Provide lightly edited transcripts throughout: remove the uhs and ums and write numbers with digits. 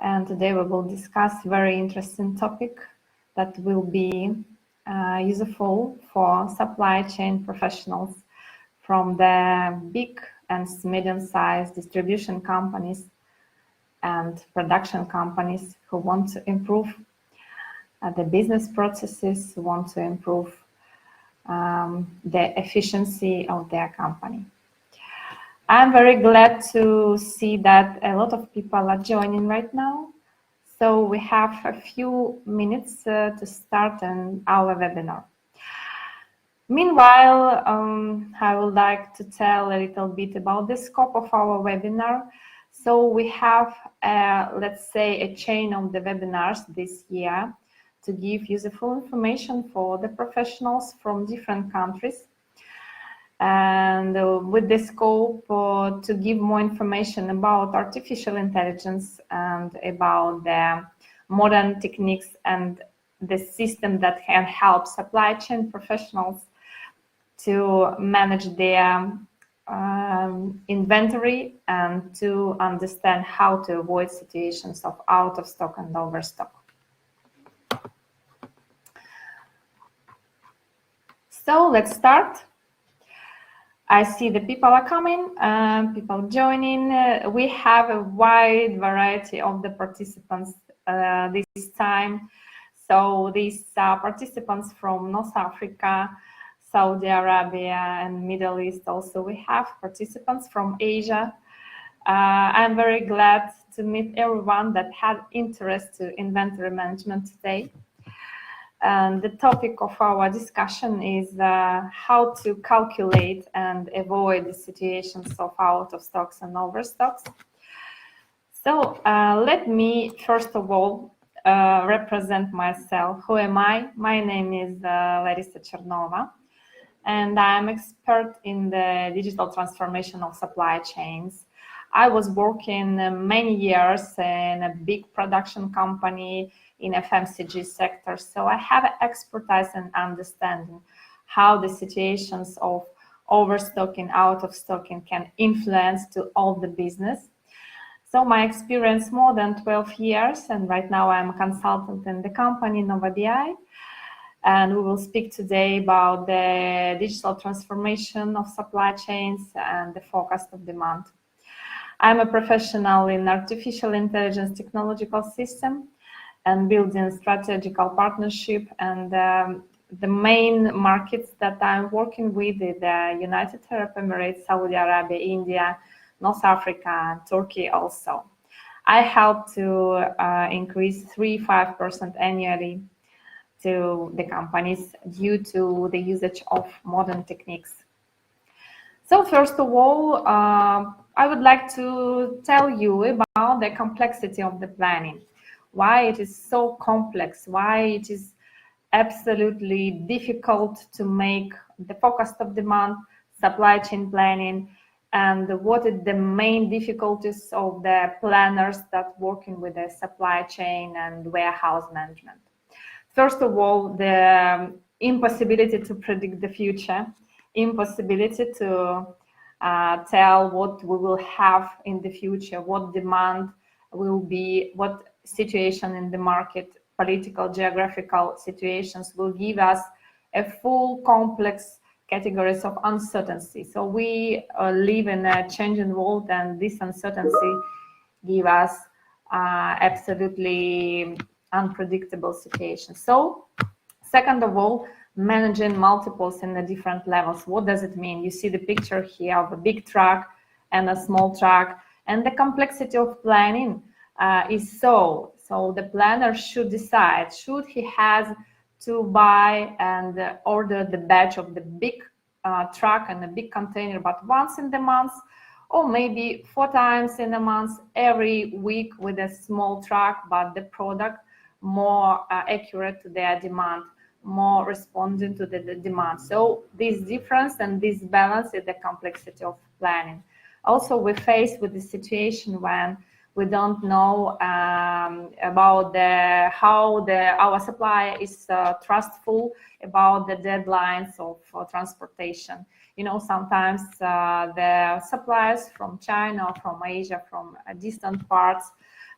And today we will discuss very interesting topic that will be useful for supply chain professionals from the big and medium-sized distribution companies and production companies who want to improve the business processes, who want to improve the efficiency of their company. I'm very glad to see that a lot of people are joining right now. So we have a few minutes to start our webinar. Meanwhile, I would like to tell a little bit about the scope of our webinar. So we have, let's say, a chain of the webinars this year to give useful information for the professionals from different countries. And with the scope to give more information about artificial intelligence and about the modern techniques and the system that can help supply chain professionals to manage their inventory and to understand how to avoid situations of out of stock and overstock. So let's start. I see the people are coming, people joining. We have a wide variety of the participants this time. So these are participants from North Africa, Saudi Arabia, and Middle East. Also, we have participants from Asia. I'm very glad to meet everyone that had interest in inventory management today. And the topic of our discussion is how to calculate and avoid the situations of out of stocks and overstocks. So let me first of all represent myself. Who am I? My name is Larisa Chernova, and I'm expert in the digital transformation of supply chains. I was working many years in a big production company in FMCG sector, so I have expertise and understanding how the situations of overstocking, out of stocking can influence to all the business. So my experience more than 12 years, and right now I'm a consultant in the company Nova BI, and we will speak today about the digital transformation of supply chains and the forecast of demand. I'm a professional in artificial intelligence technological system and building strategical partnership, and the main markets that I'm working with is the United Arab Emirates, Saudi Arabia, India, North Africa, and Turkey also. I help to increase 3-5% annually to the companies due to the usage of modern techniques. So first of all, I would like to tell you about the complexity of the planning. Why it is so complex, why it is absolutely difficult to make the forecast of demand, supply chain planning, and what are the main difficulties of the planners that working with the supply chain and warehouse management. First of all, the impossibility to predict the future, impossibility to tell what we will have in the future, what demand will be, what situation in the market, political, geographical situations will give us a full complex categories of uncertainty. So we live in a changing world, and this uncertainty give us absolutely unpredictable situations. So second of all, managing multiples in the different levels. What does it mean? You see the picture here of a big truck and a small truck, and the complexity of planning is so the planner should decide, should he has to buy and order the batch of the big truck and a big container, but once in the month, or maybe 4 times in a month, every week with a small truck, but the product more accurate to their demand, more responding to the demand. So this difference and this balance is the complexity of planning. Also, we face with the situation when we don't know about how our supplier is trustful about the deadlines of transportation. You know, sometimes the suppliers from China or from Asia, from distant parts,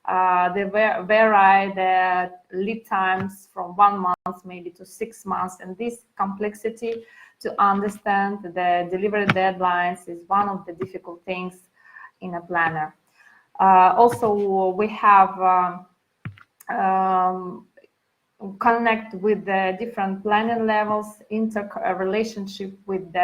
They vary the lead times from 1 month maybe to 6 months, and this complexity to understand the delivery deadlines is one of the difficult things in a planner. Also, we have connect with the different planning levels, relationship with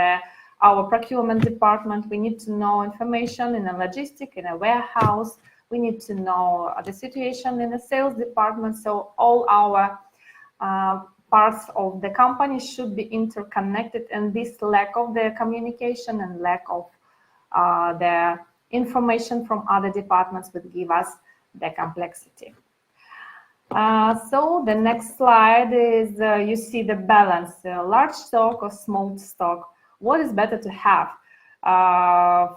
our procurement department. We need to know information in a logistic, in a warehouse. We need to know the situation in the sales department. So all our parts of the company should be interconnected, and this lack of the communication and lack of the information from other departments would give us the complexity. So the next slide is you see the balance, large stock or small stock. What is better to have?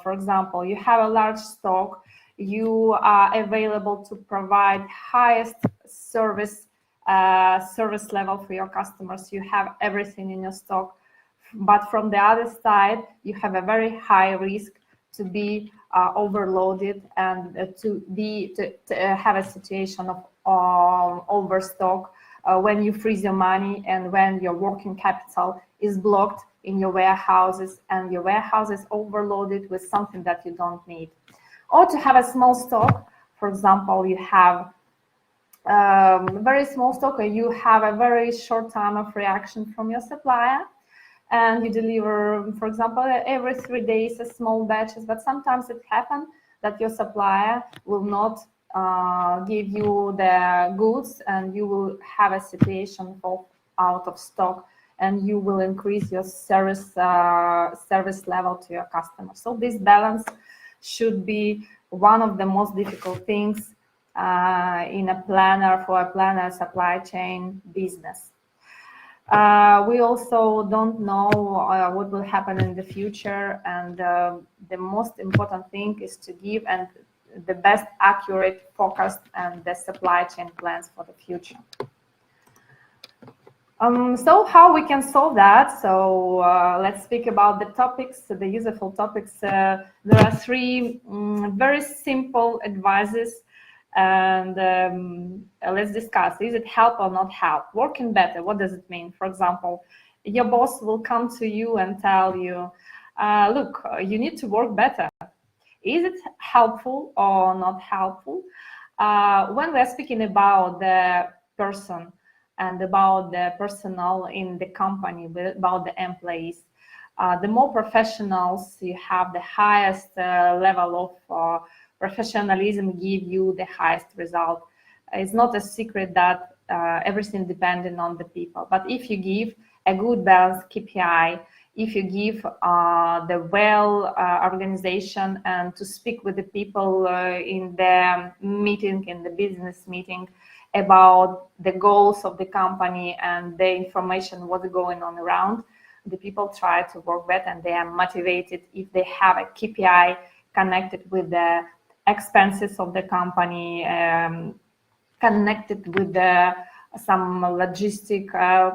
For example, you have a large stock, you are available to provide highest service level for your customers. You have everything in your stock, but from the other side, you have a very high risk to be overloaded and to have a situation of overstock when you freeze your money and when your working capital is blocked in your warehouses and your warehouse is overloaded with something that you don't need. Or to have a small stock, for example, you have very small stock, or you have a very short time of reaction from your supplier, and you deliver, for example, every 3 days a small batches, but sometimes it happens that your supplier will not give you the goods, and you will have a situation of out of stock, and you will increase your service level to your customers. So this balance should be one of the most difficult things in a planner, for a planner supply chain business. We also don't know what will happen in the future, and the most important thing is to give and the best accurate focus and the supply chain plans for the future. So how we can solve that? So let's speak about the topics, the useful topics. There are 3 very simple advices, and let's discuss. Is it help or not help? Working better, what does it mean? For example, your boss will come to you and tell you, look, you need to work better. Is it helpful or not helpful? When we're speaking about the person and about the personnel in the company, about the employees, the more professionals you have, the highest level of professionalism give you the highest result. It's not a secret that everything depending on the people, but if you give a good balanced KPI, if you give the well organization and to speak with the people in the meeting, in the business meeting, about the goals of the company and the information what's going on around, the people try to work better, and they are motivated if they have a KPI connected with the expenses of the company, connected with some logistic.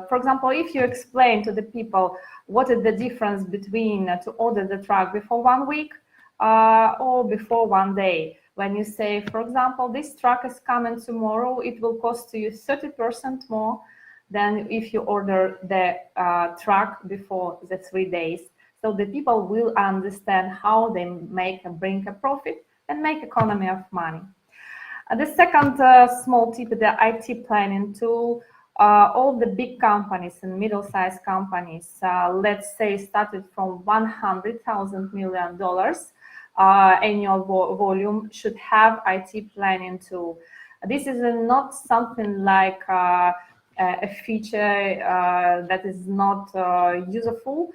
For example, if you explain to the people what is the difference between to order the truck before 1 week or before 1 day. When you say, for example, this truck is coming tomorrow, it will cost you 30% more than if you order the truck before the 3 days. So the people will understand how they bring a profit and make economy of money. The second small tip, the IT planning tool. All the big companies and middle-sized companies, let's say started from $100,000 million annual volume, should have IT planning tool. This is not something like a feature that is not useful.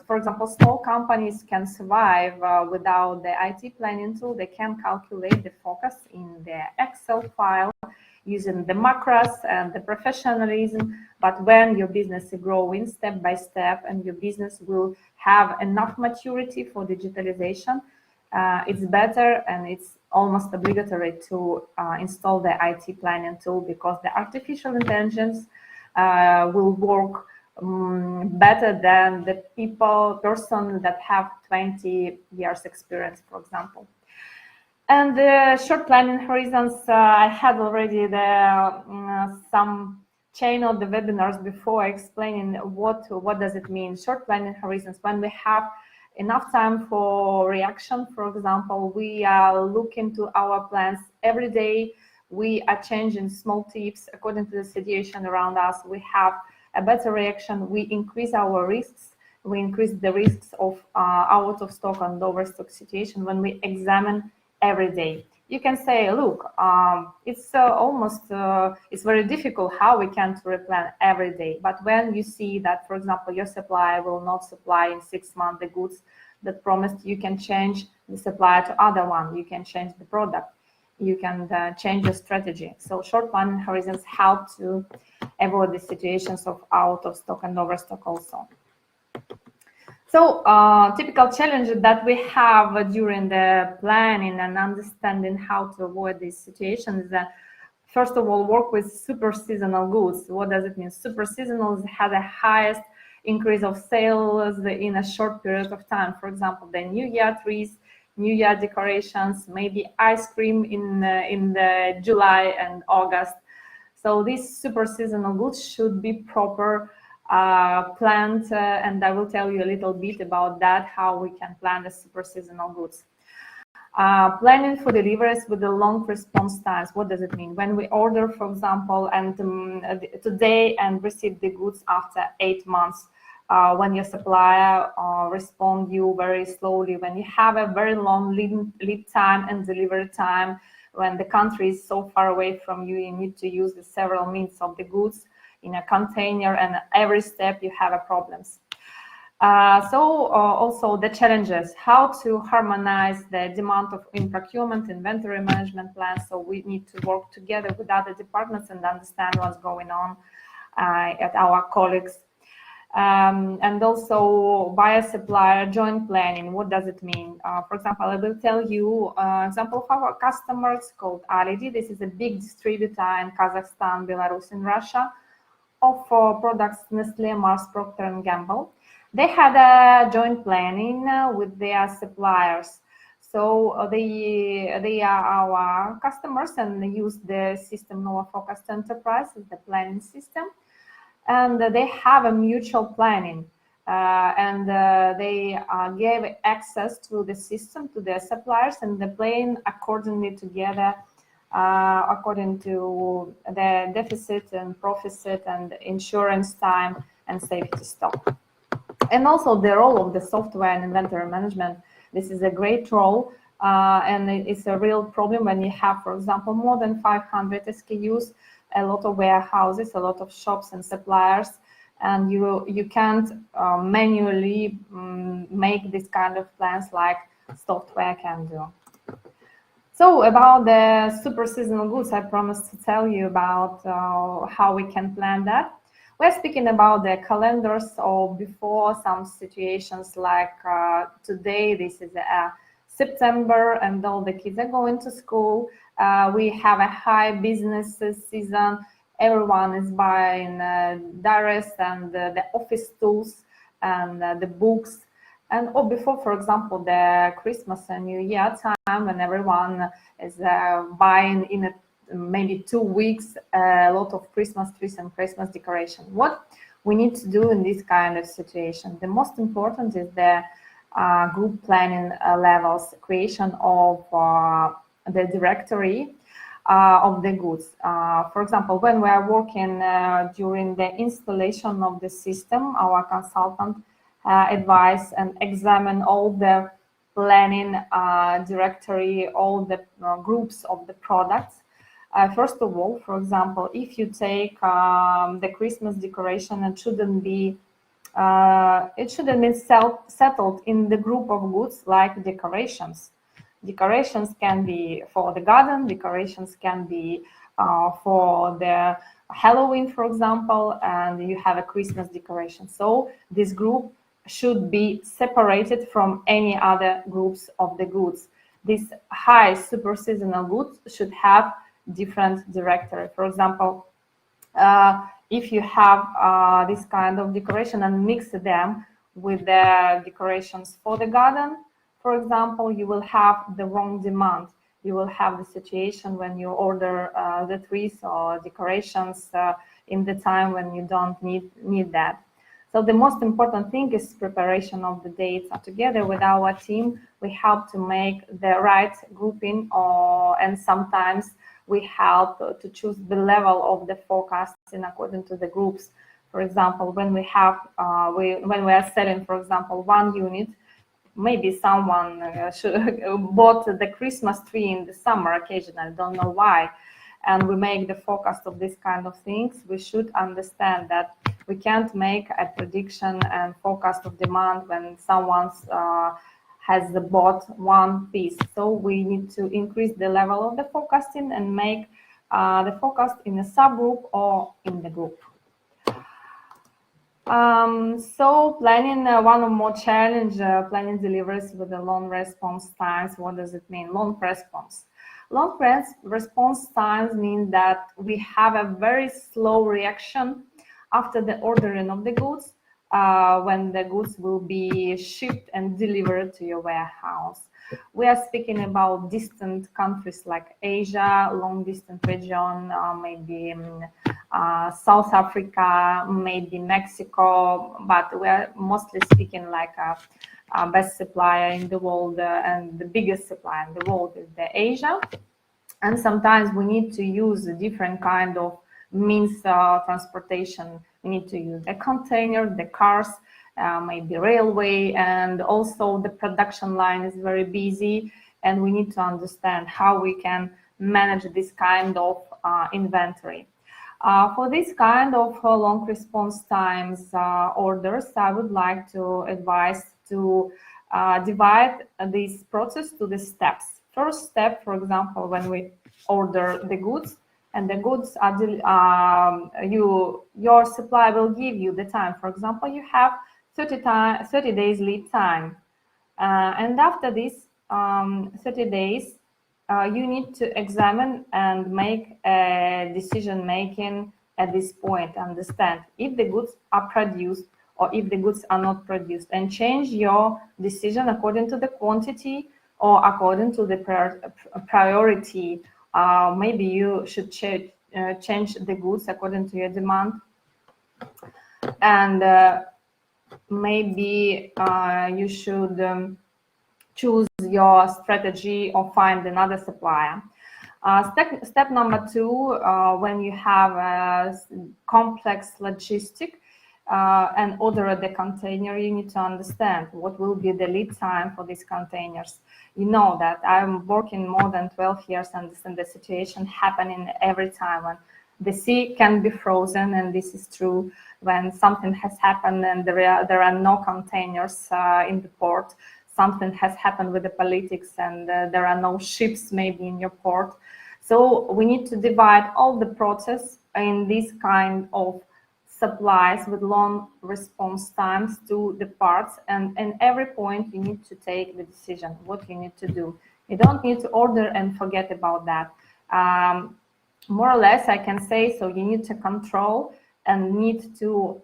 For example, small companies can survive without the IT planning tool. They can calculate the focus in their Excel file using the macros and the professionalism. But when your business is growing step by step and your business will have enough maturity for digitalization, it's better and it's almost obligatory to install the IT planning tool, because the artificial intelligence will work better than the person that have 20 years experience, for example. And the short planning horizons, I had already some chain of the webinars before explaining what does it mean. Short planning horizons, when we have enough time for reaction, for example, we look into our plans every day. We are changing small tips according to the situation around us. We have a better reaction. We increase our risks. We increase the risks of out of stock and overstock situation when we examine every day. You can say, look, it's it's very difficult how we can to replan every day. But when you see that, for example, your supplier will not supply in 6 months the goods that promised, you can change the supplier to other one. You can change the product. You can change your strategy. So short planning horizons help to avoid the situations of out of stock and overstock also. So typical challenges that we have during the planning and understanding how to avoid these situations is that, first of all, work with super seasonal goods. What does it mean? Super seasonal has the highest increase of sales in a short period of time. For example, the New Year trees, New Year decorations, maybe ice cream in the July and August. So these super seasonal goods should be proper planned, and I will tell you a little bit about that, how we can plan the super seasonal goods. Planning for deliveries with the long response times. What does it mean? When we order, for example, and today and receive the goods after 8 months, when your supplier respond you very slowly, when you have a very long lead time and delivery time, when the country is so far away from you, you need to use the several means of the goods in a container, and every step you have a problems. Also the challenges, how to harmonize the demand in procurement, inventory management plans. So we need to work together with other departments and understand what's going on at our colleagues. And also buyer supplier joint planning. What does it mean? For example, I will tell you an example of our customers called Alidi. This is a big distributor in Kazakhstan, Belarus, and Russia of products Nestle, Mars, Procter & Gamble. They had a joint planning with their suppliers. So they are our customers and they use the system Nova Focused Enterprise as the planning system. And they have a mutual planning. They gave access to the system to their suppliers, and they plan accordingly together according to the deficit and profit and insurance time and safety stock. And also the role of the software and inventory management. This is a great role, and it's a real problem when you have, for example, more than 500 SKUs, a lot of warehouses, a lot of shops and suppliers, and you can't manually make this kind of plans like software can do. So about the super seasonal goods, I promised to tell you about how we can plan that. We're speaking about the calendars or before some situations like today, this is September and all the kids are going to school. We have a high business season. Everyone is buying diaries and the office tools and the books. And or before, for example, the Christmas and New Year time, when everyone is buying in maybe 2 weeks a lot of Christmas trees and Christmas decoration. What we need to do in this kind of situation, the most important is the group planning levels, creation of the directory of the goods. For example, when we are working during the installation of the system, our consultant advise and examine all the planning directory, all the groups of the products. First of all, for example, if you take the Christmas decoration, it shouldn't be settled in the group of goods like decorations. Decorations can be for the garden, decorations can be for the Halloween, for example, and you have a Christmas decoration. So this group should be separated from any other groups of the goods. This high super seasonal goods should have different directory. For example, if you have this kind of decoration and mix them with the decorations for the garden, for example, you will have the wrong demand. you will have the situation when you order the trees or decorations in the time when you don't need that. So the most important thing is preparation of the data. Together with our team, we help to make the right grouping, and sometimes we help to choose the level of the forecasting according to the groups. For example, when we have when we are selling, for example, 1 unit, maybe someone bought the Christmas tree in the summer occasion. I don't know why. And we make the forecast of this kind of things. We should understand that we can't make a prediction and forecast of demand when someone has bought 1 piece. So we need to increase the level of the forecasting and make the forecast in a subgroup or in the group. So planning one or more challenge, planning deliveries with the long response times. What does it mean? Long response. Long response times mean that we have a very slow reaction after the ordering of the goods, when the goods will be shipped and delivered to your warehouse. We are speaking about distant countries like Asia, long distance region, maybe South Africa, maybe Mexico, but we are mostly speaking like a best supplier in the world, and the biggest supplier in the world is the Asia. And sometimes we need to use a different kind of means of transportation. We need to use the container, the cars, maybe railway, and also the production line is very busy, and we need to understand how we can manage this kind of inventory. For this kind of long response times orders, I would like to advise to divide this process to the steps. First step, for example, when we order the goods, and the goods are your supplier will give you the time. For example, you have 30 days lead time, and after this 30 days, you need to examine and make a decision making at this point. Understand if the goods are produced or if the goods are not produced, and change your decision according to the quantity or according to the priority. Maybe you should change the goods according to your demand, and maybe you should choose your strategy or find another supplier. Step number 2, when you have a complex logistic and order the container, you need to understand what will be the lead time for these containers. You know that I'm working more than 12 years and understand the situation happening every time when the sea can be frozen, and this is true when something has happened and there are no containers in the port. Something has happened with the politics and there are no ships maybe in your port. So we need to divide all the process in this kind of supplies with long response times to the parts, and in every point you need to take the decision what you need to do. You don't need to order and forget about that. More or less I can say, so you need to control and need to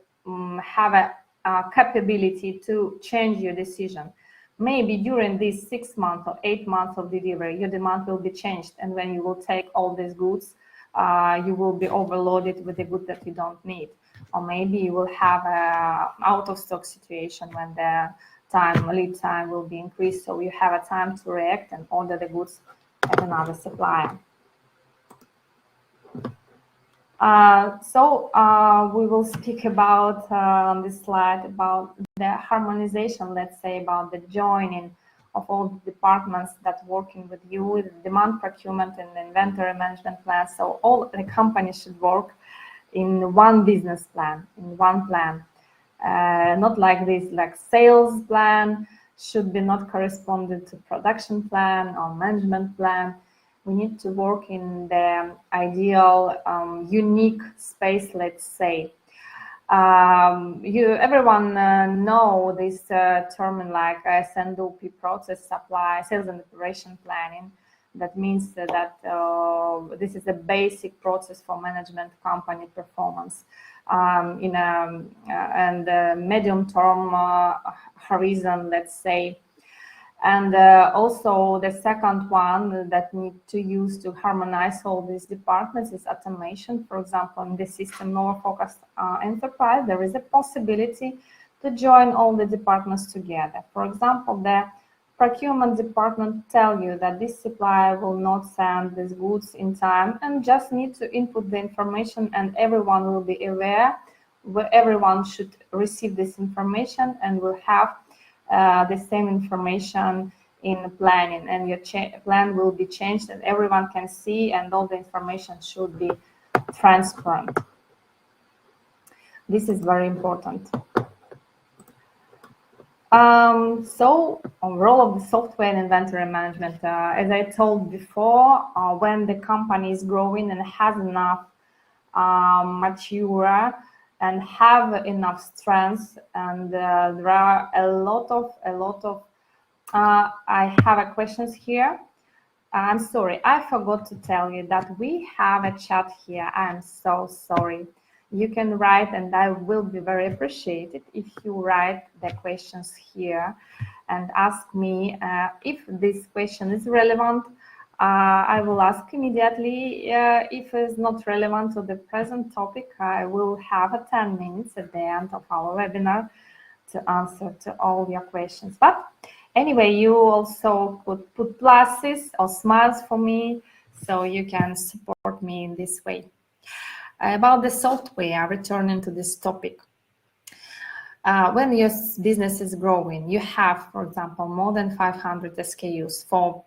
have a capability to change your decision. Maybe during these 6 months or 8 months of delivery, your demand will be changed, and when you will take all these goods, you will be overloaded with the goods that you don't need. Or maybe you will have a out of stock situation when the lead time will be increased, so you have a time to react and order the goods at another supplier. We will speak about on this slide about the harmonization, let's say, about the joining of all the departments that working with you with demand procurement and inventory management plan. So all the companies should work in one business plan, in one plan, not like this, like sales plan should be not corresponded to production plan or management plan. We need to work in the ideal unique space, let's say. Everyone know this term like S&OP process, supply, sales and operation planning. That means that this is a basic process for management company performance in a medium term horizon, let's say. And also the second one that need to use to harmonize all these departments is automation. For example, in the system Nova Focused Enterprise, there is a possibility to join all the departments together. For example, the procurement department tell you that this supplier will not send these goods in time, and just need to input the information, and everyone will be aware. Everyone should receive this information and will have the same information in planning, and your plan will be changed and everyone can see, and all the information should be transparent. This is very important. So role of the software and inventory management, as I told before, when the company is growing and has enough mature and have enough strength, and there are a lot of I have a questions here. I'm sorry, I forgot to tell you that we have a chat here. I'm so sorry. You can write, and I will be very appreciated if you write the questions here and ask me if this question is relevant. I will ask immediately. If it's not relevant to the present topic, I will have a 10 minutes at the end of our webinar to answer to all your questions. But anyway, you also could put pluses or smiles for me, so you can support me in this way. About the software, returning to this topic. When your business is growing, you have, for example, more than 500 SKUs for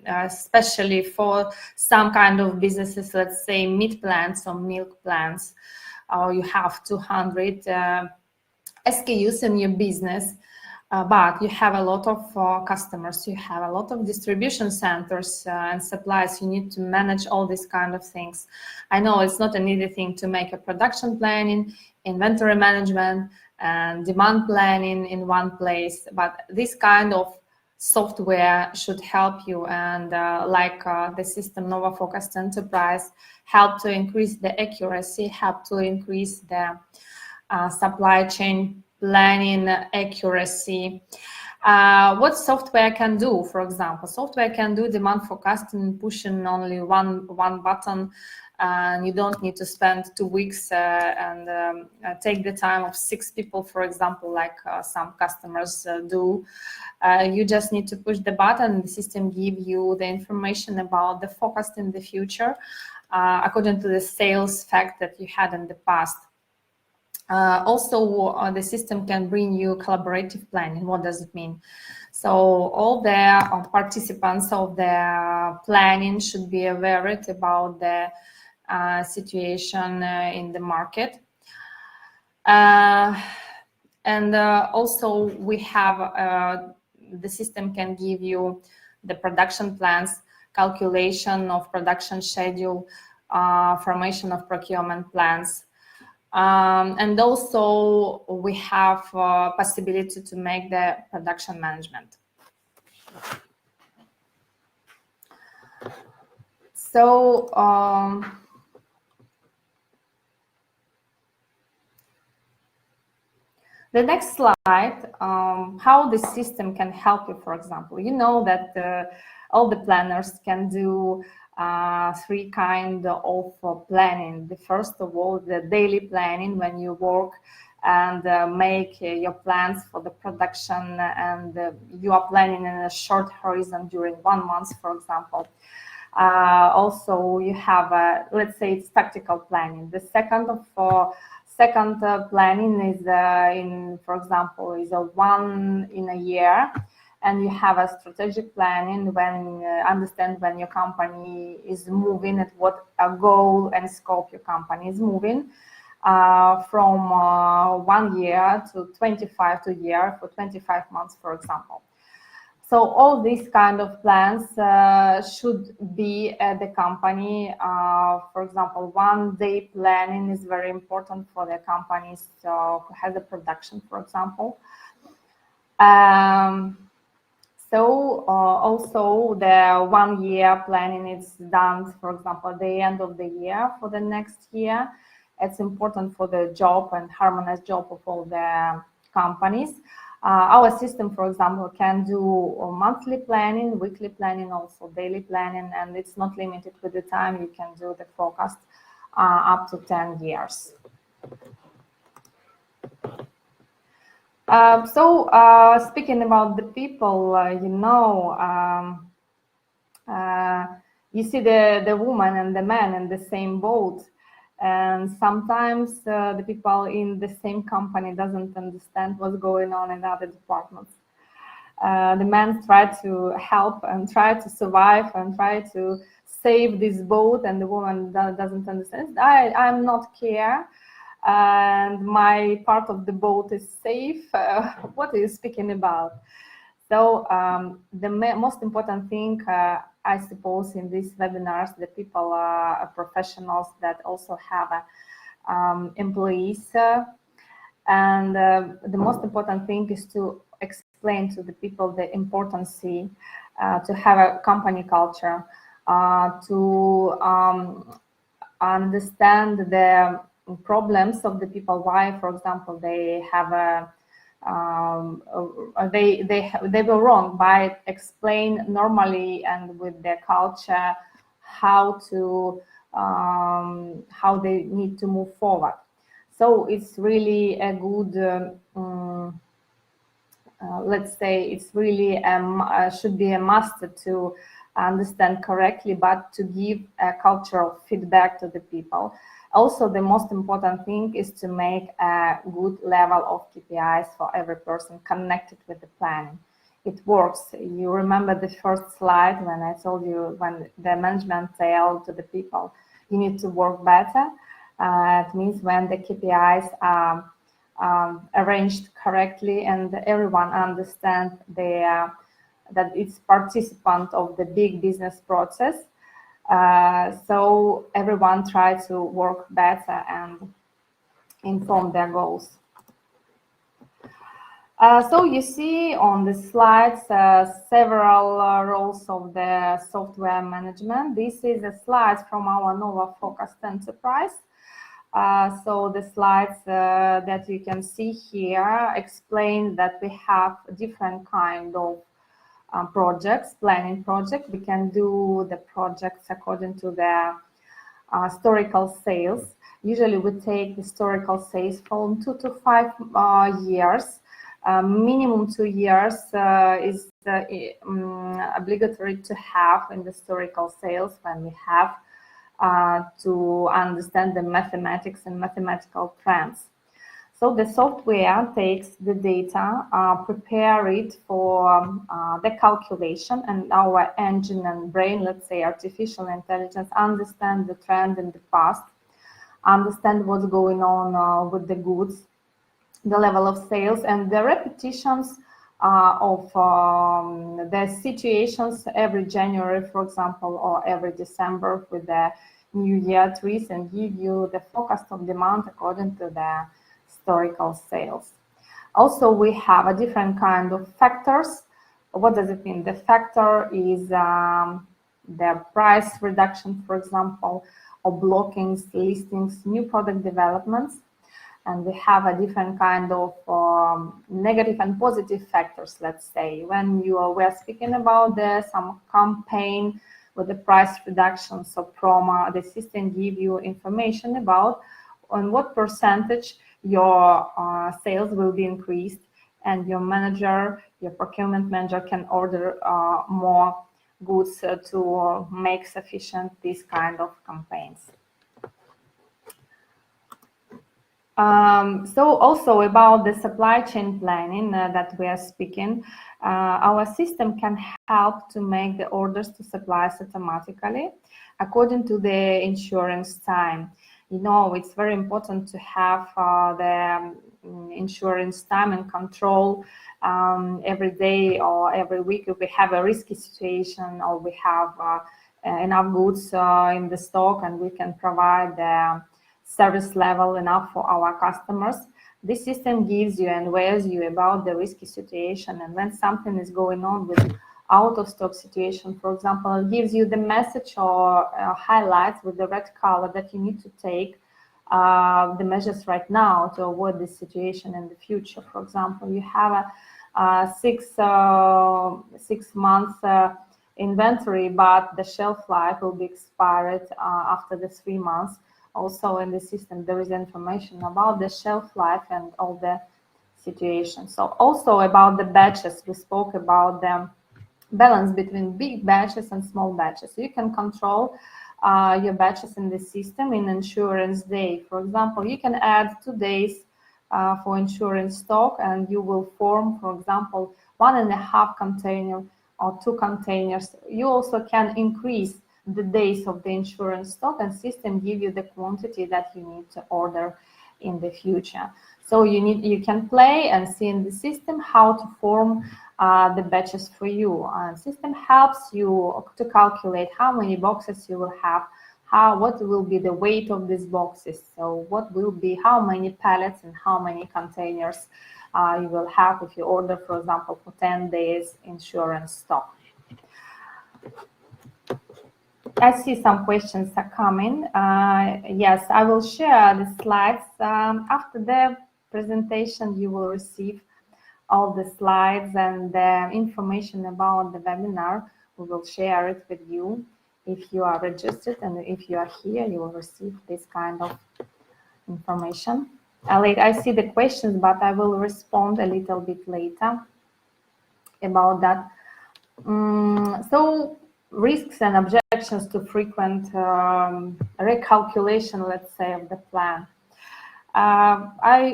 especially for some kind of businesses, let's say meat plants or milk plants, or you have 200 SKUs in your business, but you have a lot of customers, you have a lot of distribution centers and suppliers. You need to manage all these kind of things. I know it's not an easy thing to make a production planning, inventory management, and demand planning in one place, but this kind of software should help you, and the system Nova Focused Enterprise help to increase the accuracy, help to increase the supply chain planning accuracy. What software can do? For example, software can do demand forecasting, pushing only one button, and you don't need to spend 2 weeks and take the time of 6 people, for example, like some customers do. You just need to push the button, the system give you the information about the forecast in the future according to the sales fact that you had in the past. Also, the system can bring you collaborative planning. What does it mean? So all the participants of the planning should be aware about the situation in the market. And also we have the system can give you the production plans, calculation of production schedule, formation of procurement plans. And also we have possibility to make the production management. So the next slide, how the system can help you, for example. You know that all the planners can do 3 kind of planning. The first of all, the daily planning, when you work and make your plans for the production, and you are planning in a short horizon during 1 month, for example. Also, you have, let's say, it's tactical planning. The second planning is for example, is a 1 in a year, and you have a strategic planning when understand when your company is moving, at what goal and scope your company is moving, from 1 year to 25 to year for 25 months, for example. So all these kind of plans should be at the company. For example, 1 day planning is very important for the companies who has a production, for example. Also the 1 year planning is done, for example, at the end of the year for the next year. It's important for the job and harmonized job of all the companies. Our system, for example, can do monthly planning, weekly planning, also daily planning, and it's not limited with the time. You can do the forecast up to 10 years. Speaking about the people, you see the woman and the man in the same boat, and sometimes the people in the same company doesn't understand what's going on in other departments. The man try to help and try to survive and try to save this boat, and the woman doesn't understand. I'm not care, and my part of the boat is safe. What are you speaking about? So the most important thing, I suppose, in these webinars, the people are professionals that also have employees, and the most important thing is to explain to the people the importance to have a company culture, to understand the problems of the people. Why, for example, they have a they were wrong, by explain normally and with their culture how they need to move forward. So it's really a good let's say it's really should be a must to understand correctly, but to give a cultural feedback to the people. Also, the most important thing is to make a good level of KPIs for every person connected with the planning. It works. You remember the first slide when I told you, when the management tell to the people, you need to work better. It means when the KPIs are arranged correctly and everyone understands that it's participant of the big business process. So everyone tries to work better and inform their goals. So you see on the slides several roles of the software management. This is a slide from our Nova Focused Enterprise. So the slides that you can see here explain that we have different kind of projects, planning project. We can do the projects according to the historical sales. Usually we take historical sales from 2 to 5 years. Minimum 2 years is obligatory to have in the historical sales when we have to understand the mathematics and mathematical trends. So the software takes the data, prepare it for the calculation, and our engine and brain, let's say artificial intelligence, understand the trend in the past, understand what's going on with the goods, the level of sales, and the repetitions of the situations every January, for example, or every December with the New Year trees, and give you the forecast of demand according to the historical sales. Also, we have a different kind of factors. What does it mean? The factor is the price reduction, for example, or blockings, listings, new product developments. And we have a different kind of negative and positive factors, let's say. When we're speaking about some campaign with the price reductions or promo, the system give you information about on what percentage your sales will be increased, and your manager, your procurement manager can order more goods to make sufficient these kind of campaigns. So also about the supply chain planning that we are speaking, our system can help to make the orders to suppliers automatically according to the insurance time. You know, it's very important to have the insurance time and control every day or every week. If we have a risky situation or we have enough goods in the stock and we can provide the service level enough for our customers, this system gives you and awares you about the risky situation, and when something is going on with out of stock situation, for example, it gives you the message or highlights with the red color that you need to take the measures right now to avoid this situation in the future. For example, you have 6 months inventory, but the shelf life will be expired after the 3 months. Also in the system there is information about the shelf life and all the situation. So also about the batches, we spoke about the balance between big batches and small batches. You can control your batches in the system in insurance day. For example, you can add 2 days for insurance stock, and you will form, for example, 1.5 container or 2 containers. You also can increase the days of the insurance stock, and system give you the quantity that you need to order in the future. So you can play and see in the system how to form the batches for you. And system helps you to calculate how many boxes you will have, what will be the weight of these boxes, so what will be how many pallets and how many containers you will have if you order, for example, for 10 days insurance stock. I see some questions are coming. Yes, I will share the slides. After the presentation, you will receive all the slides and the information about the webinar. We will share it with you. If you are registered and if you are here, you will receive this kind of information. I see the questions, but I will respond a little bit later about that. So risks and objections to frequent recalculation, let's say, of the plan.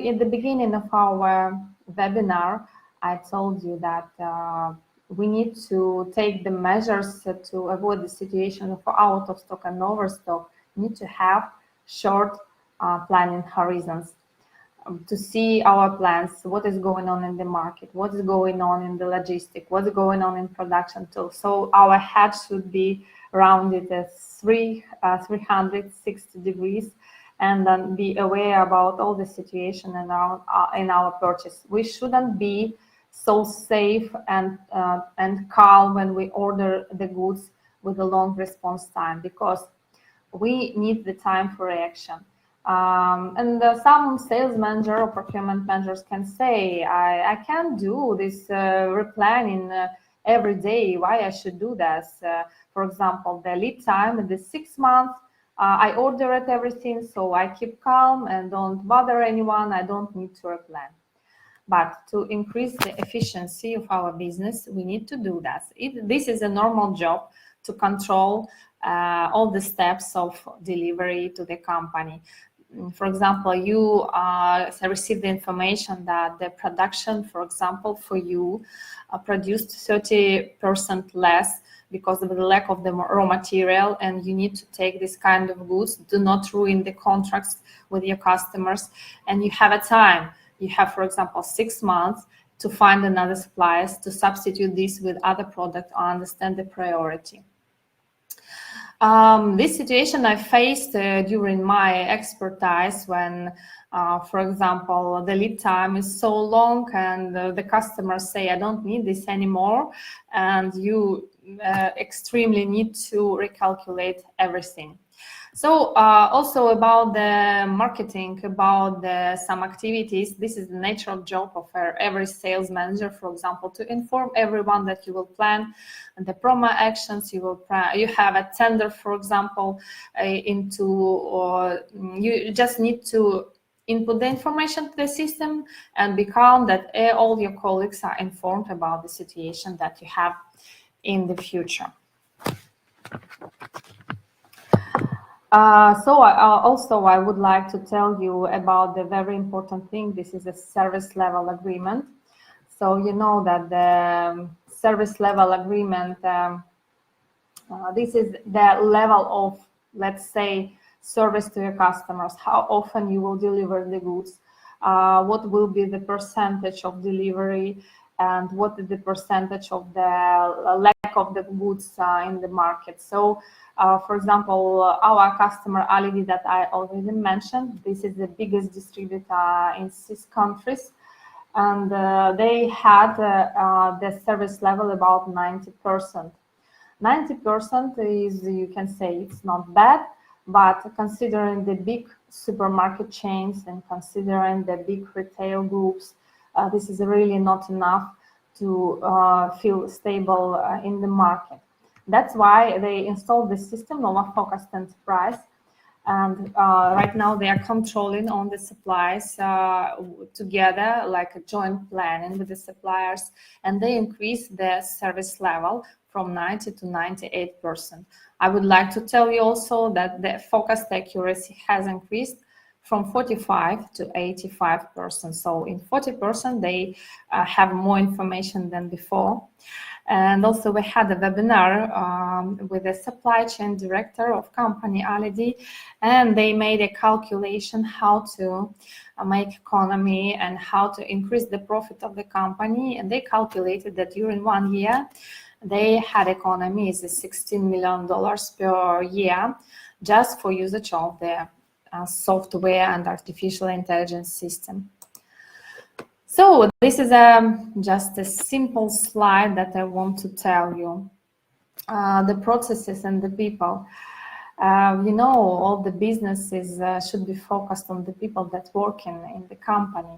In the beginning of our webinar, I told you that we need to take the measures to avoid the situation of out of stock and overstock. We need to have short planning horizons to see our plans, what is going on in the market, what is going on in the logistic, what's going on in production too. So our head should be rounded at 360 degrees, and then be aware about all the situation in our purchase. We shouldn't be so safe and calm when we order the goods with a long response time, because we need the time for reaction. Some sales manager or procurement managers can say, I can't do this replanning every day. Why I should do this? For example, the lead time in the 6 months, I order it everything, so I keep calm and don't bother anyone. I don't need to replan. But to increase the efficiency of our business, we need to do that. This is a normal job to control all the steps of delivery to the company. For example, you received the information that the production, for example, for you produced 30% less because of the lack of the raw material, and you need to take this kind of goods. Do not ruin the contracts with your customers, and you have a time. You have, for example, 6 months to find another suppliers to substitute this with other products or understand the priority. This situation I faced during my expertise when, for example, the lead time is so long and the customers say, I don't need this anymore, and you extremely need to recalculate everything. So also about the marketing, about some activities, this is the natural job of every sales manager, for example, to inform everyone that you will plan the promo actions, you have a tender, for example, you just need to input the information to the system and be calm that all your colleagues are informed about the situation that you have in the future. I would like to tell you about the very important thing. This is a service level agreement. So you know that the service level agreement, this is the level of, let's say, service to your customers, how often you will deliver the goods, what will be the percentage of delivery, and what is the percentage of the lack of the goods in the market. So for example, our customer Alidi that I already mentioned, this is the biggest distributor in 6 countries, and they had the service level about 90%. 90% is, you can say, it's not bad, but considering the big supermarket chains and considering the big retail groups, this is really not enough to feel stable in the market. That's why they installed the system, Nova Focused Enterprise. And right now they are controlling on the supplies together, like a joint planning with the suppliers, and they increase their service level from 90 to 98%. I would like to tell you also that the forecast accuracy has increased from 45 to 85%. So in 40%, they have more information than before. And also we had a webinar with the supply chain director of company Alidi, and they made a calculation how to make economy and how to increase the profit of the company. And they calculated that during 1 year, they had economies of $16 million per year just for usage of the software and artificial intelligence system. So this is just a simple slide that I want to tell you. The processes and the people. You know, all the businesses should be focused on the people that work in the company.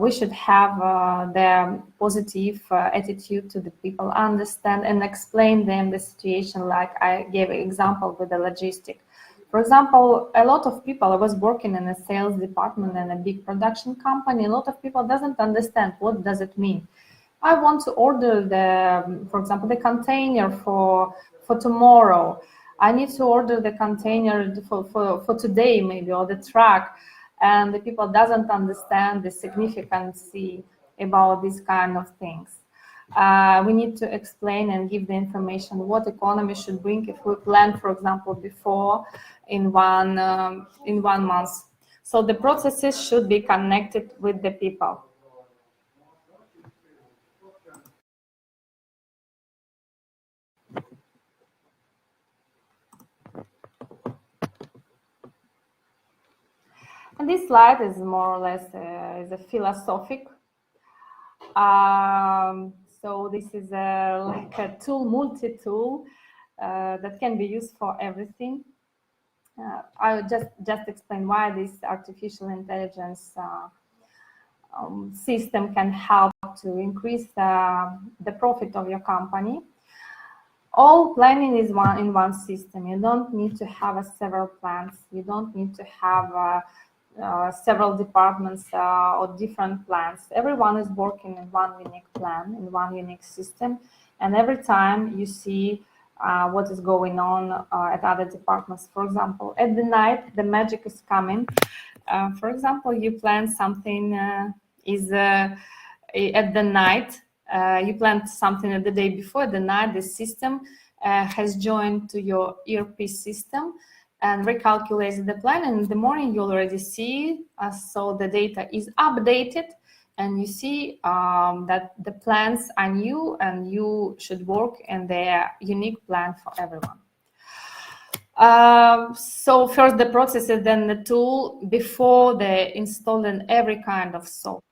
We should have their positive attitude to the people, understand and explain them the situation, like I gave an example with the logistic. For example, a lot of people, I was working in a sales department in a big production company, a lot of people doesn't understand what does it mean. I want to order the, for example, the container for tomorrow. I need to order the container for today maybe, or the truck. And the people doesn't understand the significance about these kind of things. We need to explain and give the information what economy should bring if we plan, for example, before in one month. So the processes should be connected with the people. And this slide is more or less is a philosophic. So this is like a tool, multi-tool that can be used for everything. I just explain why this artificial intelligence system can help to increase the profit of your company. All planning is in one system. You don't need to have several plans. You don't need to have several departments or different plans. Everyone is working in one unique plan, in one unique system. And every time you see what is going on at other departments. For example, at the night, the magic is coming. For example, you plan something at the night. You planned something at the day before. The night, the system has joined to your ERP system and recalculates the plan. And in the morning, you already see, so the data is updated, and you see that the plans are new, and you should work in their unique plan for everyone. So first the processes, then the tool. Before they install in every kind of software,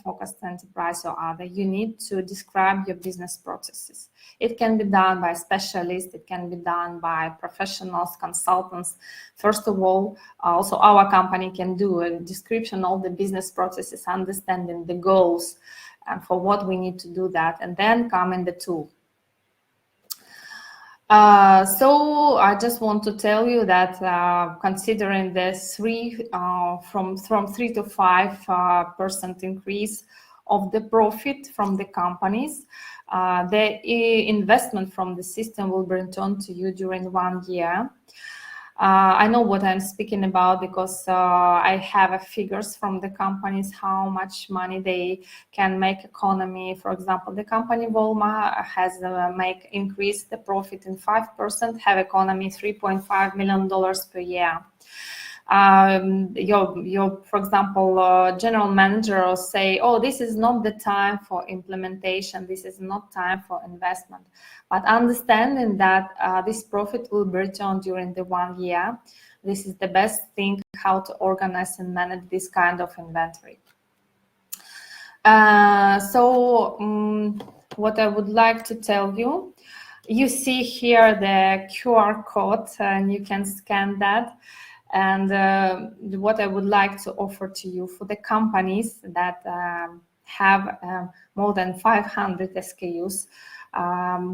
focused enterprise or other, you need to describe your business processes. It can be done by specialists, it can be done by professionals, consultants. First of all, also our company can do a description of the business processes, understanding the goals and for what we need to do that, and then come in the tool. So I just want to tell you that considering the from 3 to 5% increase of the profit from the companies, the investment from the system will be returned to you during 1 year. I know what I'm speaking about because I have figures from the companies how much money they can make economy. For example, the company Volma has increased the profit in 5%, have economy $3.5 million per year. For example, general manager will say, oh, this is not the time for implementation, this is not time for investment. But understanding that this profit will be returned during the 1 year, this is the best thing how to organize and manage this kind of inventory. What I would like to tell you, you see here the QR code and you can scan that. And what I would like to offer to you for the companies that have more than 500 SKUs.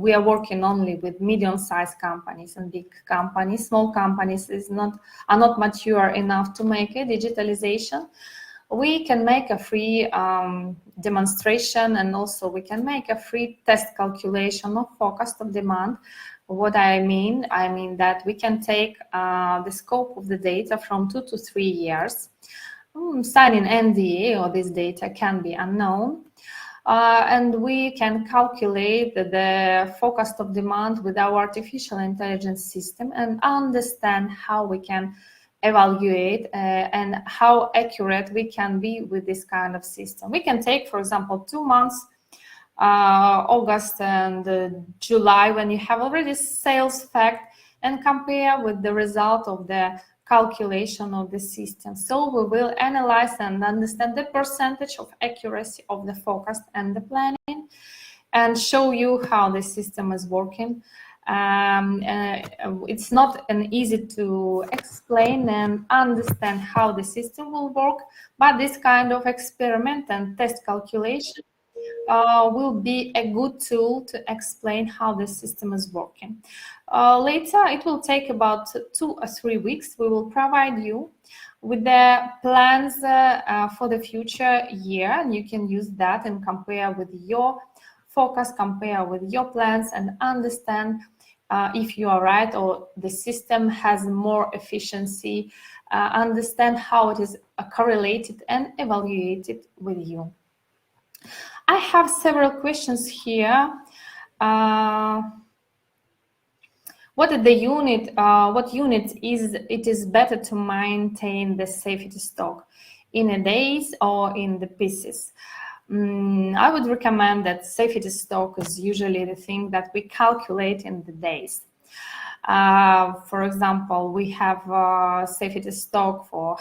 We are working only with medium-sized companies and big companies. Small companies are not mature enough to make a digitalization. We can make a free demonstration, and also we can make a free test calculation of forecast of demand. What I mean that we can take the scope of the data from 2 to 3 years, signing NDA, or this data can be unknown, and we can calculate the forecast of demand with our artificial intelligence system and understand how we can evaluate and how accurate we can be with this kind of system. We can take, for example, 2 months, August and July, when you have already sales fact, and compare with the result of the calculation of the system. So we will analyze and understand the percentage of accuracy of the forecast and the planning, and show you how the system is working. It's not an easy to explain and understand how the system will work, but this kind of experiment and test calculation will be a good tool to explain how the system is working. Later, it will take about 2 or 3 weeks. We will provide you with the plans for the future year, and you can use that and compare with your focus, compare with your plans, and understand if you are right or the system has more efficiency, understand how it is correlated and evaluated with you. I have several questions here. What unit is it better to maintain the safety stock in a days or in the pieces? I would recommend that safety stock is usually the thing that we calculate in the days. For example, we have safety stock for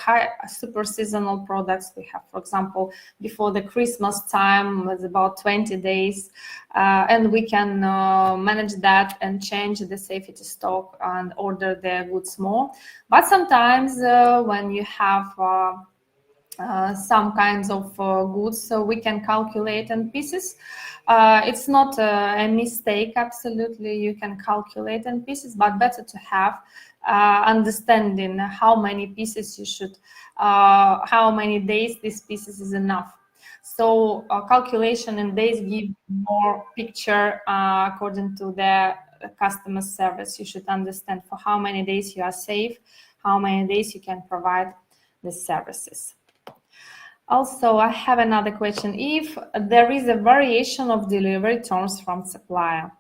super seasonal products. We have, for example, before the Christmas time, it's about 20 days, and we can manage that and change the safety stock and order the goods more. But sometimes when you have some kinds of goods, so we can calculate in pieces. It's not a mistake, absolutely, you can calculate in pieces, but better to have understanding how many pieces you should, how many days this pieces is enough. So calculation in days give more picture according to the customer service. You should understand for how many days you are safe, how many days you can provide the services. Also, I have another question. If there is a variation of delivery terms from supplier,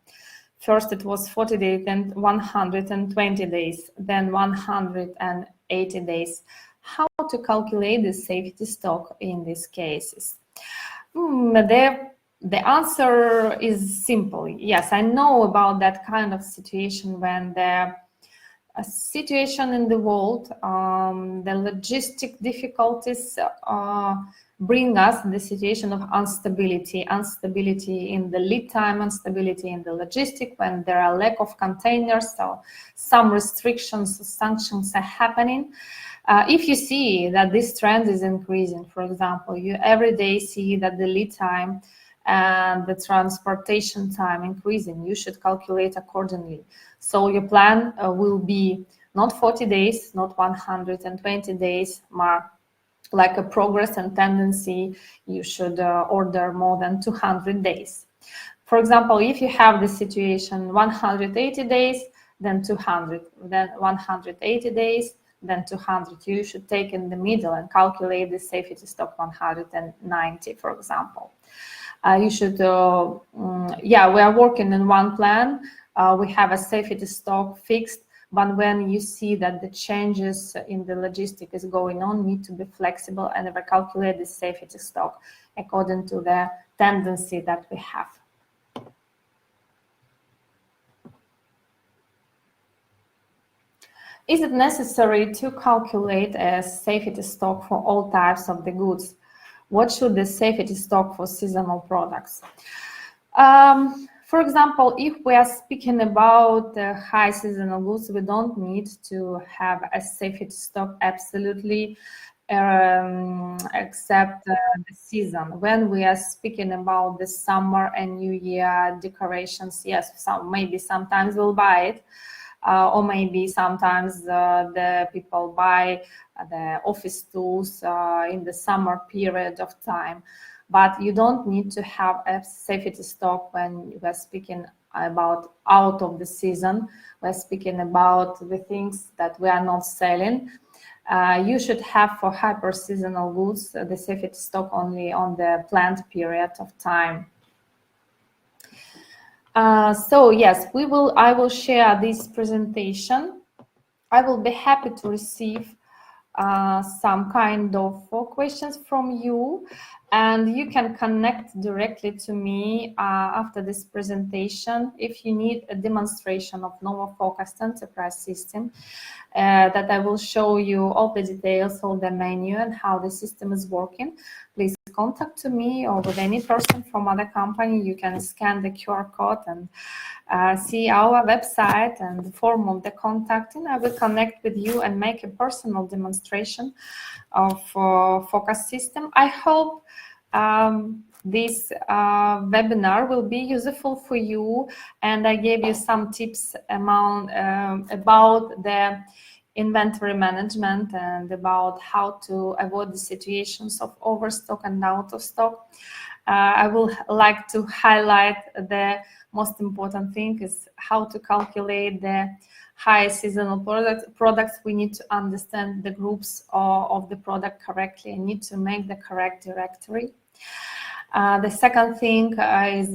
first it was 40 days, then 120 days, then 180 days, how to calculate the safety stock in these cases? The answer is simple. Yes, I know about that kind of situation when the situation in the world, the logistic difficulties bring us the situation of instability in the lead time, instability in the logistic, when there are lack of containers, so some restrictions, sanctions are happening. If you see that this trend is increasing, for example, you every day see that the lead time and the transportation time increasing, you should calculate accordingly. So your plan will be not 40 days, not 120 days, more like a progress and tendency. You should order more than 200 days. For example, if you have the situation 180 days, then 200, then 180 days, then 200. You should take in the middle and calculate the safety stock 190, for example. You should, yeah, we are working in one plan. We have a safety stock fixed, but when you see that the changes in the logistic is going on, need to be flexible and recalculate the safety stock according to the tendency that we have. Is it necessary to calculate a safety stock for all types of the goods? What should the safety stock for seasonal products? For example, if we are speaking about high seasonal goods, we don't need to have a safety stock absolutely except the season. When we are speaking about the summer and New Year decorations, yes, maybe sometimes we'll buy it, or maybe sometimes the people buy the office tools in the summer period of time. But you don't need to have a safety stock when we're speaking about out of the season. We're speaking about the things that we are not selling. You should have for hyper seasonal goods the safety stock only on the planned period of time. So yes, I will share this presentation. I will be happy to receive some kind of questions from you, and you can connect directly to me after this presentation if you need a demonstration of Nova Focused Enterprise System, that I will show you all the details, all the menu and how the system is working. Please contact to me or with any person from other company. You can scan the QR code and see our website and the form of the contact, and I will connect with you and make a personal demonstration of Focus system. I hope this webinar will be useful for you, and I gave you some tips about the inventory management and about how to avoid the situations of overstock and out of stock. I will like to highlight the most important thing is how to calculate the high seasonal products. We need to understand the groups of the product correctly and need to make the correct directory. The second thing is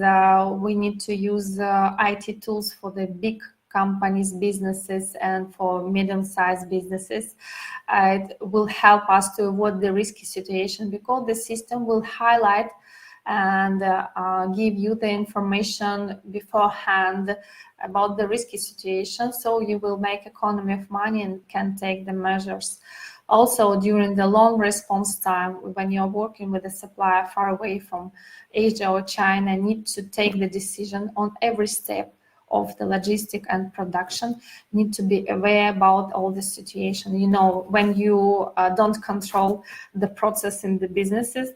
we need to use IT tools for the big companies, businesses, and for medium-sized businesses. It will help us to avoid the risky situation because the system will highlight and give you the information beforehand about the risky situation, so you will make economy of money and can take the measures. Also, during the long response time, when you're working with a supplier far away from Asia or China, need to take the decision on every step of the logistic and production, need to be aware about all the situation. You know, when you don't control the process in the businesses,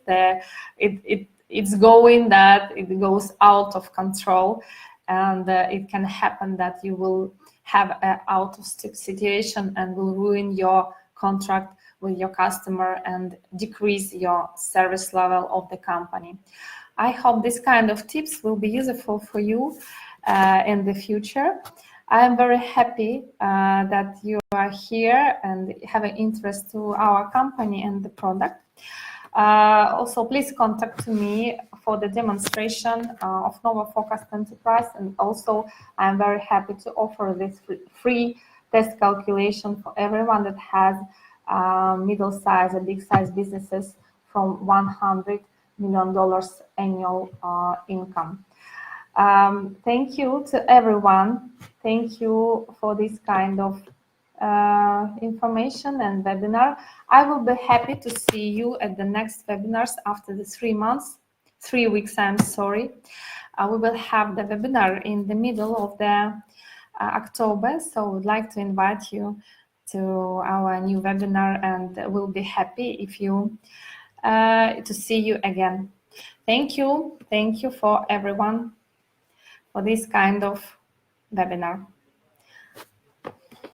it's going that it goes out of control, and it can happen that you will have an out of stock situation and will ruin your contract with your customer and decrease your service level of the company. I hope this kind of tips will be useful for you in the future. I am very happy that you are here and have an interest to our company and the product. Also, please contact me for the demonstration of Nova Focused Enterprise, and also I'm very happy to offer this free test calculation for everyone that has middle-sized and big-sized businesses from $100 million annual income. Thank you to everyone. Thank you for this kind of information and webinar. I will be happy to see you at the next webinars after the 3 weeks, I'm sorry. We will have the webinar in the middle of the October, so I would like to invite you to our new webinar, and we'll be happy if you to see you again. Thank you for everyone for this kind of webinar.